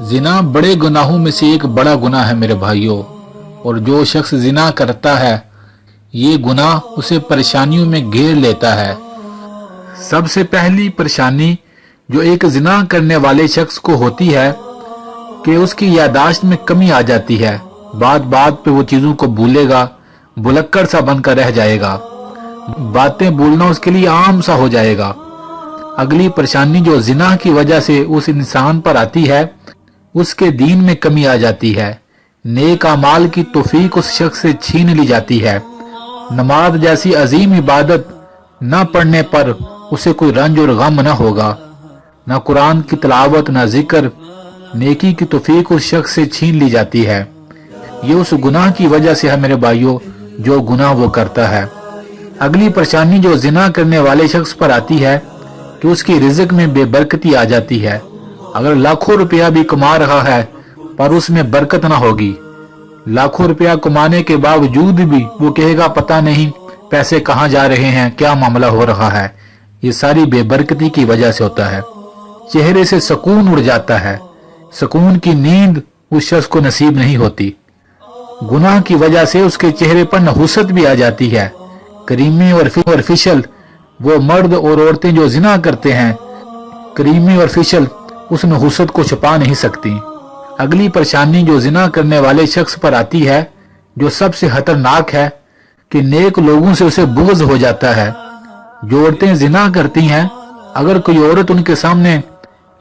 जिना बड़े गुनाहों में से एक बड़ा गुनाह है मेरे भाइयों, और जो शख्स जिना करता है ये गुनाह उसे परेशानियों में घेर लेता है। सबसे पहली परेशानी जो एक जिना करने वाले शख्स को होती है कि उसकी यादाश्त में कमी आ जाती है। बात बात पे वो चीजों को भूलेगा, भुलक्कड़ सा बनकर रह जाएगा, बातें भूलना उसके लिए आम सा हो जाएगा। अगली परेशानी जो जिना की वजह से उस इंसान पर आती है, उसके दीन में कमी आ जाती है। नेक अमाल की तौफीक उस शख्स से छीन ली जाती है। नमाज जैसी अजीम इबादत न पढ़ने पर उसे कोई रंज और गम न होगा। न कुरान की तिलावत, न जिक्र, नेकी की तौफीक उस शख्स से छीन ली जाती है। ये उस गुनाह की वजह से है मेरे भाइयों, जो गुनाह वो करता है। अगली परेशानी जो जिना करने वाले शख्स पर आती है कि उसकी रिज़्क में बेबरकती आ जाती है। अगर लाखों रुपया भी कमा रहा है पर उसमें बरकत ना होगी। लाखों रुपया कमाने के बावजूद भी वो कहेगा पता नहीं पैसे कहाँ जा रहे हैं, क्या मामला हो रहा है। ये सारी बेबरकती की वजह से होता है। चेहरे से सुकून उड़ जाता है, सुकून की नींद उस शख्स को नसीब नहीं होती। गुनाह की वजह से उसके चेहरे पर नहुसत भी आ जाती है। करीमी और फिशल वो मर्द और औरतें जो जिना करते हैं, करीमी और फिशल उस नहुसत को छुपा नहीं सकती। अगली परेशानी जो जिना करने वाले शख्स पर आती है, जो सबसे खतरनाक है, कि नेक लोगों से उसे बुग़्ज़ हो जाता है। जो औरतें जिना करती हैं, अगर कोई औरत उनके सामने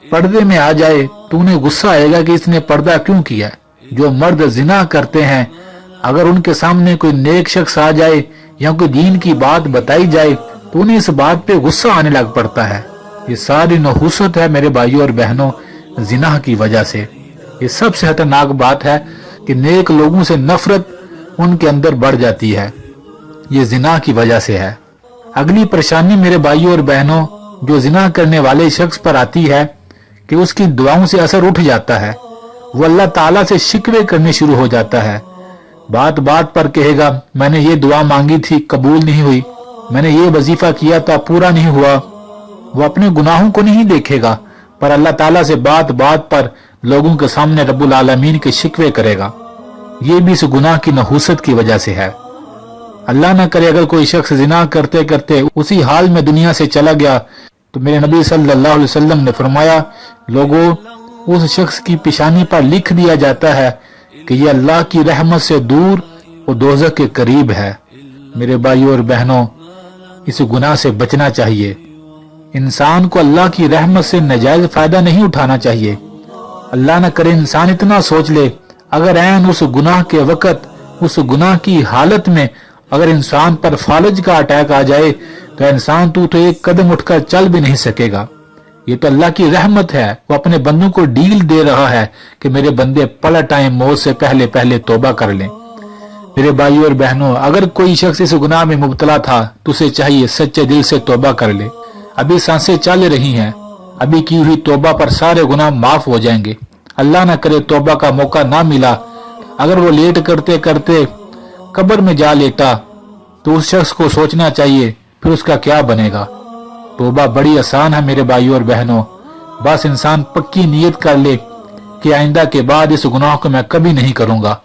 पर्दे में आ जाए तो उन्हें गुस्सा आएगा कि इसने पर्दा क्यों किया। जो मर्द जिना करते हैं, अगर उनके सामने कोई नेक शख्स आ जाए या कोई दीन की बात बताई जाए तो उन्हें इस बात पे गुस्सा आने लग पड़ता है। ये सारी नहुसत है मेरे भाइयों और बहनों, जिना की वजह से। ये सबसे खतरनाक बात है कि नेक लोगों से नफरत उनके अंदर बढ़ जाती है। ये जिना की वजह से है। अगली परेशानी मेरे भाइयों और बहनों जो जिना करने वाले शख्स पर आती है कि उसकी दुआओं से असर उठ जाता है। वो अल्लाह ताला से शिकवे करने शुरू हो जाता है। बात बात पर कहेगा मैंने ये दुआ मांगी थी, कबूल नहीं हुई, मैंने ये वजीफा किया था, पूरा नहीं हुआ। वो अपने गुनाहों को नहीं देखेगा पर अल्लाह ताला से बात बात पर लोगों के सामने रब्बुल आलमीन के शिकवे करेगा। ये भी इस गुनाह की नहुसत की वजह से है। अल्लाह न करे अगर कोई शख्स जिना करते करते उसी हाल में दुनिया से चला गया तो मेरे नबी सल्लल्लाहु अलैहि वसल्लम ने फरमाया, लोगों उस शख्स की पेशानी पर लिख दिया जाता है कि ये अल्लाह की रहमत से दूर और दोज़ख के करीब है। मेरे भाइयों और बहनों, इस गुनाह से बचना चाहिए। इंसान को अल्लाह की रहमत से नाजायज फायदा नहीं उठाना चाहिए। अल्लाह न करे इंसान इतना सोच ले, अगर ऐन उस गुनाह के वक्त, उस गुनाह की हालत में अगर इंसान पर फालज का अटैक आ जाए तो इंसान तो एक कदम उठकर चल भी नहीं सकेगा। ये तो अल्लाह की रहमत है, वो अपने बंदों को डील दे रहा है कि मेरे बंदे पलट आए, मौत से पहले पहले तौबा कर लें। मेरे भाइयों और बहनों, अगर कोई शख्स इस गुनाह में मुब्तला था तो उसे चाहिए सच्चे दिल से तौबा कर ले। अभी सांसें चल रही हैं, अभी की हुई तौबा पर सारे गुनाह माफ हो जाएंगे। अल्लाह ना करे तौबा का मौका ना मिला, अगर वो लेट करते करते कब्र में जा लेटा तो उस शख्स को सोचना चाहिए फिर उसका क्या बनेगा। तौबा बड़ी आसान है मेरे भाइयों और बहनों, बस इंसान पक्की नीयत कर ले कि आइंदा के बाद इस गुनाह को मैं कभी नहीं करूंगा।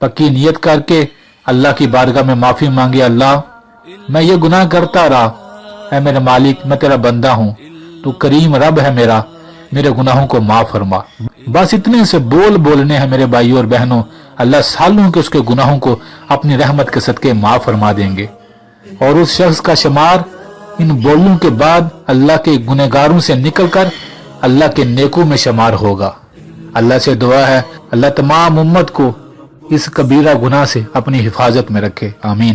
पक्की नीयत करके अल्लाह की बारगाह में माफी मांगे, अल्लाह मैं ये गुनाह करता रहा, ऐ मेरे मालिक मैं तेरा बंदा हूँ, तू करीम रब है मेरा, मेरे गुनाहों को माफ फरमा। बस इतने से बोल बोलने हैं मेरे भाइयों और बहनों, अल्लाह सालों के उसके गुनाहों को अपनी रहमत के सदके माफ फरमा देंगे। और उस शख्स का शुमार इन बोलों के बाद अल्लाह के गुनहगारों से निकलकर अल्लाह के नेकों में शुमार होगा। अल्लाह से दुआ है अल्लाह तमाम उम्मत को इस कबीरा गुनाह से अपनी हिफाजत में रखे, आमीन।